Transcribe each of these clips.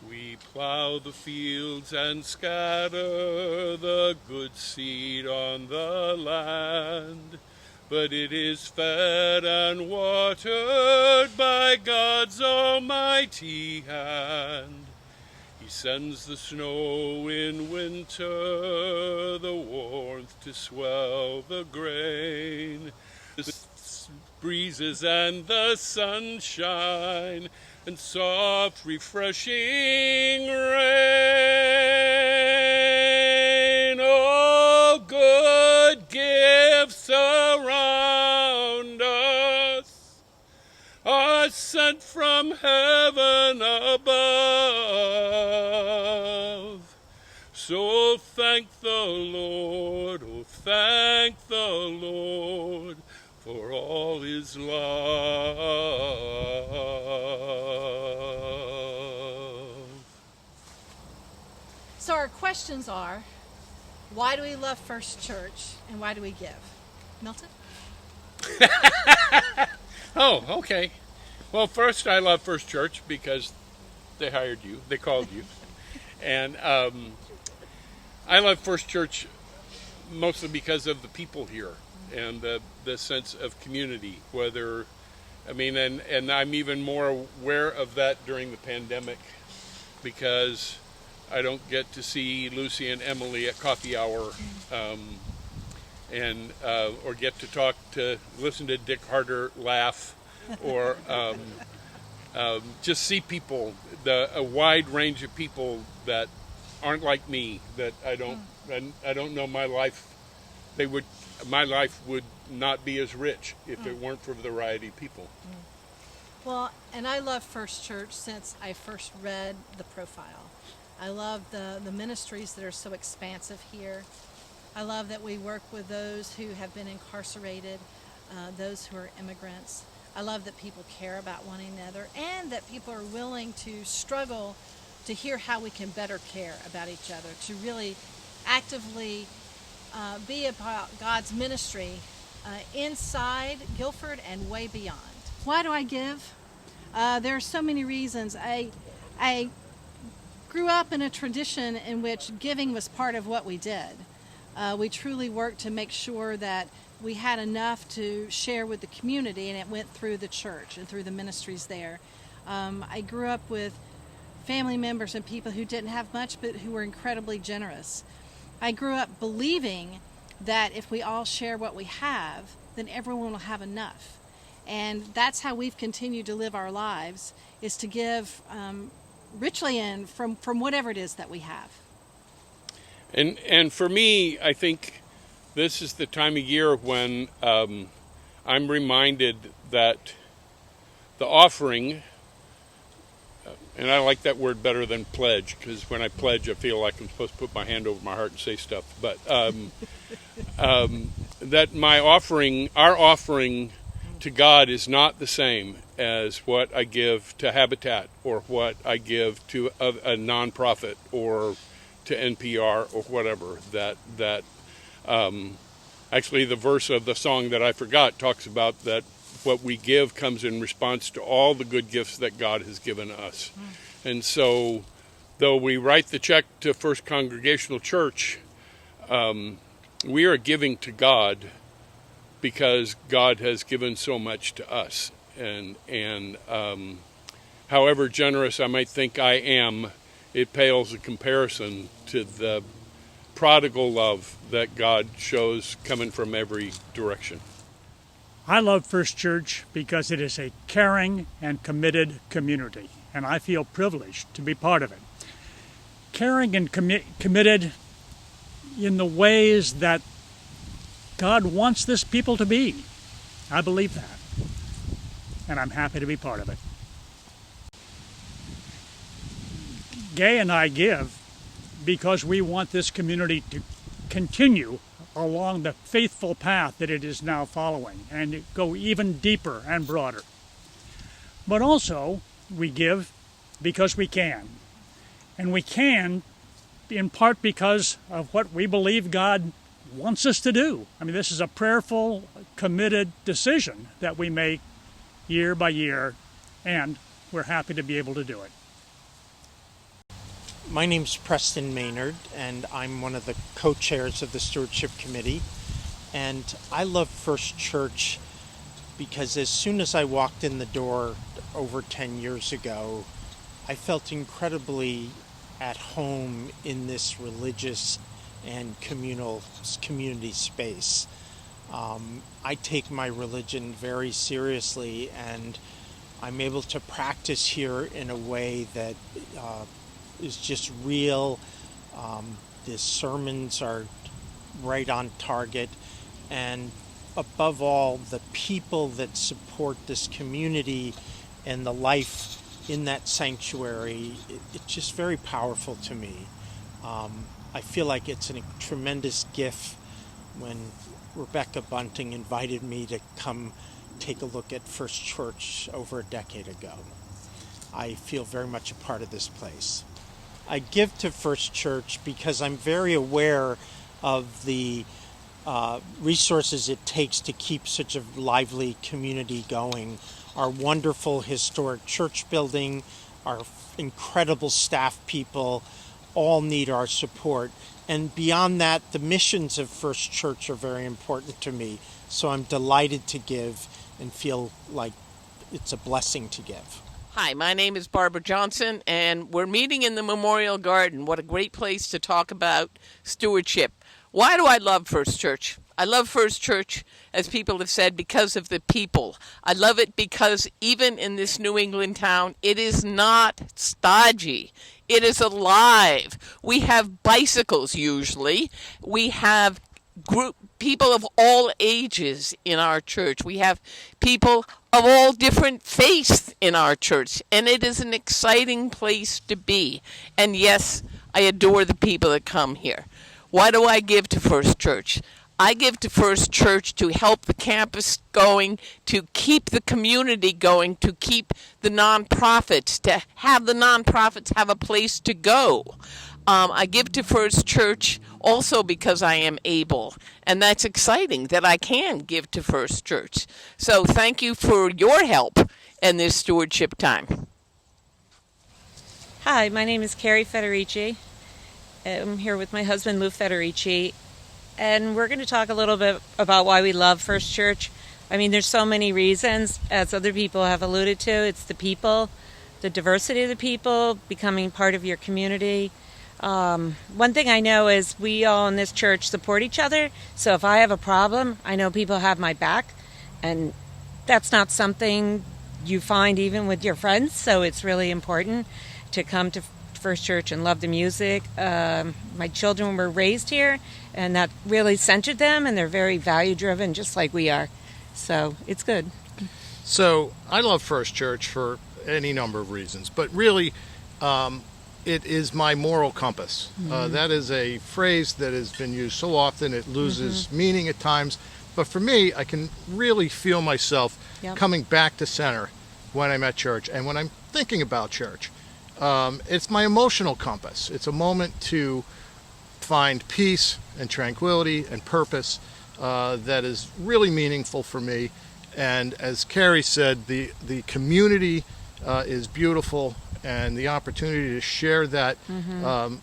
We plow the fields and scatter the good seed on the land, but it is fed and watered by God's almighty hand. He sends the snow in winter, the warmth to swell the grain, the breezes and the sunshine, and soft refreshing rain. All good gifts around us are sent from heaven above. So thank the Lord, oh thank the Lord, for all his love. So our questions are, why do we love First Church and why do we give? Milton? Oh, okay. Well, first, I love First Church because they hired you, they called you. And I love First Church mostly because of the people here and the sense of community, and I'm even more aware of that during the pandemic because I don't get to see Lucy and Emily at coffee hour or get to listen to Dick Harder laugh or just see people, a wide range of people that aren't like me, that I don't know my life would not be as rich if it weren't for the variety of people. Well, and I love First Church since I first read the profile. I love the ministries that are so expansive here. I love that we work with those who have been incarcerated, those who are immigrants. I love that people care about one another and that people are willing to struggle to hear how we can better care about each other, to really actively be about God's ministry inside Guilford and way beyond. Why do I give? There are so many reasons. I grew up in a tradition in which giving was part of what we did. We truly worked to make sure that we had enough to share with the community, and it went through the church and through the ministries there. I grew up with family members and people who didn't have much but who were incredibly generous. I grew up believing that if we all share what we have, then everyone will have enough. And that's how we've continued to live our lives, is to give richly in from whatever it is that we have. And for me, I think this is the time of year when I'm reminded that the offering, and I like that word better than pledge, because when I pledge, I feel like I'm supposed to put my hand over my heart and say stuff. But that our offering to God is not the same as what I give to Habitat or what I give to a nonprofit or to NPR or whatever. That actually the verse of the song that I forgot talks about that what we give comes in response to all the good gifts that God has given us. And so, though we write the check to First Congregational Church, we are giving to God because God has given so much to us. And however generous I might think I am, it pales in comparison to the prodigal love that God shows coming from every direction. I love First Church because it is a caring and committed community, and I feel privileged to be part of it. Caring and committed in the ways that God wants this people to be. I believe that, and I'm happy to be part of it. Gay and I give because we want this community to continue along the faithful path that it is now following and go even deeper and broader. But also, we give because we can. And we can in part because of what we believe God wants us to do. I mean, this is a prayerful, committed decision that we make year by year, and we're happy to be able to do it. My name's Preston Maynard, and I'm one of the co-chairs of the Stewardship Committee. And I love First Church because as soon as I walked in the door over 10 years ago, I felt incredibly at home in this religious and community space. I take my religion very seriously, and I'm able to practice here in a way that is just real. The sermons are right on target, and above all, the people that support this community and the life in that sanctuary, it's just very powerful to me. I feel like it's a tremendous gift when Rebecca Bunting invited me to come take a look at First Church over a decade ago. I feel very much a part of this place. I give to First Church because I'm very aware of the resources it takes to keep such a lively community going. Our wonderful historic church building, our incredible staff people, all need our support. And beyond that, the missions of First Church are very important to me. So I'm delighted to give and feel like it's a blessing to give. Hi, my name is Barbara Johnson, and we're meeting in the Memorial Garden. What a great place to talk about stewardship. Why do I love First Church? I love First Church, as people have said, because of the people. I love it because even in this New England town, it is not stodgy. It is alive. We have bicycles usually. We have people of all ages in our church. We have people of all different faiths in our church. And it is an exciting place to be. And yes, I adore the people that come here. Why do I give to First Church? I give to First Church to help the campus going, to keep the community going, to keep the nonprofits, to have the nonprofits have a place to go. I give to First Church also because I am able, and that's exciting that I can give to First Church. So thank you for your help in this stewardship time. Hi, my name is Carrie Federici. I'm here with my husband, Lou Federici, and we're going to talk a little bit about why we love First Church. I mean, there's so many reasons, as other people have alluded to. It's the people, the diversity of the people, becoming part of your community. One thing I know is we all in this church support each other, so if I have a problem, I know people have my back, and that's not something you find even with your friends, so it's really important to come to First Church and love the music. My children were raised here, and that really centered them, and they're very value-driven, just like we are. So it's good. So I love First Church for any number of reasons, but really it is my moral compass. That is a phrase that has been used so often it loses meaning at times, but for me, I can really feel myself coming back to center when I'm at church and when I'm thinking about church. It's my emotional compass. It's a moment to find peace and tranquility and purpose that is really meaningful for me. And as Carrie said, the community is beautiful, and the opportunity to share that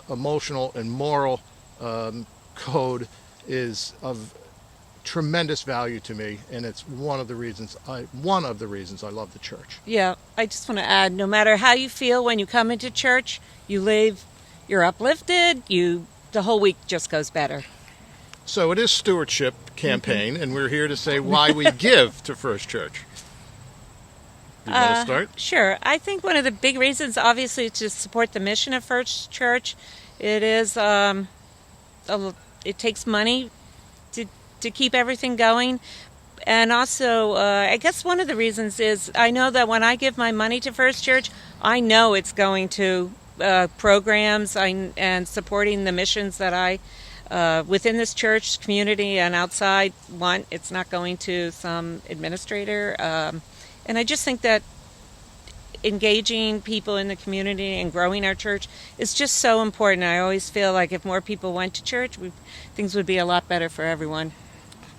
emotional and moral code is of tremendous value to me, and it's one of the reasons I love the church. Yeah, I just want to add, no matter how you feel when you come into church, you leave, you're uplifted, the whole week just goes better. So it is Stewardship Campaign, and we're here to say why we give to First Church. You want to start? Sure. I think one of the big reasons, obviously, is to support the mission of First Church. It is, it takes money to keep everything going. And also, I guess one of the reasons is I know that when I give my money to First Church, I know it's going to programs and supporting the missions that I, within this church community and outside, want. It's not going to some administrator. And I just think that engaging people in the community and growing our church is just so important. I always feel like if more people went to church, things would be a lot better for everyone.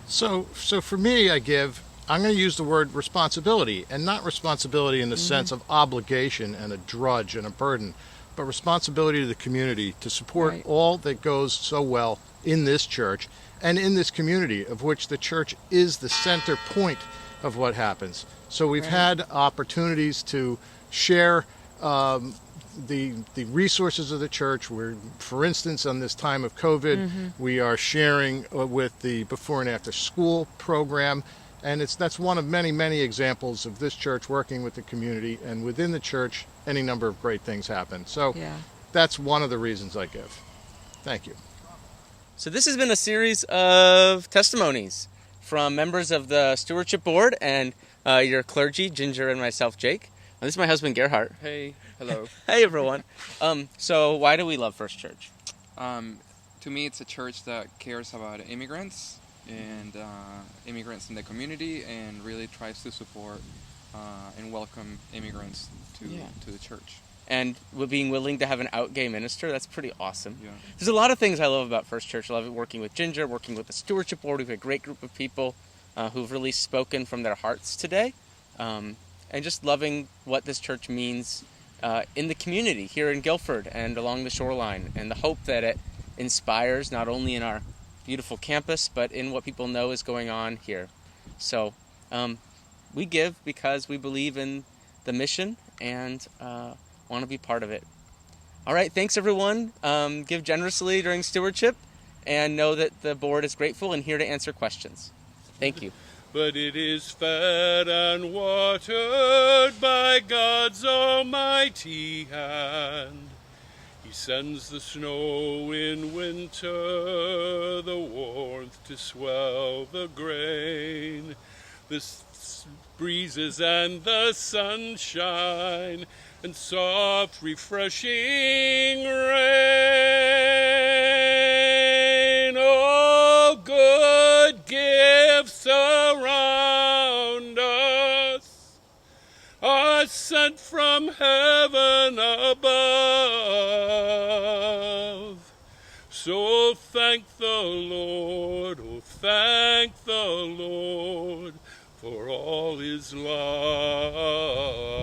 So for me, I'm going to use the word responsibility, and not responsibility in the sense of obligation and a drudge and a burden, but responsibility to the community to support Right. all that goes so well in this church and in this community, of which the church is the center point of what happens. So we've had opportunities to share the resources of the church. We're, for instance, on this time of COVID, we are sharing with the before and after school program, and that's one of many, many examples of this church working with the community, and within the church, any number of great things happen. So Yeah. that's one of the reasons I give. Thank you. So this has been a series of testimonies from members of the Stewardship Board and your clergy, Ginger and myself, Jake. This is my husband, Gerhard. Hey, hello. Hey, everyone. So why do we love First Church? To me, it's a church that cares about immigrants and immigrants in the community, and really tries to support and welcome immigrants to the church. And being willing to have an out gay minister, that's pretty awesome. Yeah. There's a lot of things I love about First Church. I love working with Ginger, working with the Stewardship Board. We've got a great group of people who've really spoken from their hearts today. And just loving what this church means in the community here in Guilford and along the shoreline, and the hope that it inspires not only in our beautiful campus, but in what people know is going on here. So we give because we believe in the mission and want to be part of it. All right, thanks everyone. Give generously during stewardship, and know that the board is grateful and here to answer questions. Thank you. But it is fed and watered by God's almighty hand. He sends the snow in winter, the warmth to swell the grain, the breezes and the sunshine, and soft refreshing rain. All good gifts around us are sent from heaven above. So thank the Lord, oh thank the Lord for all his love.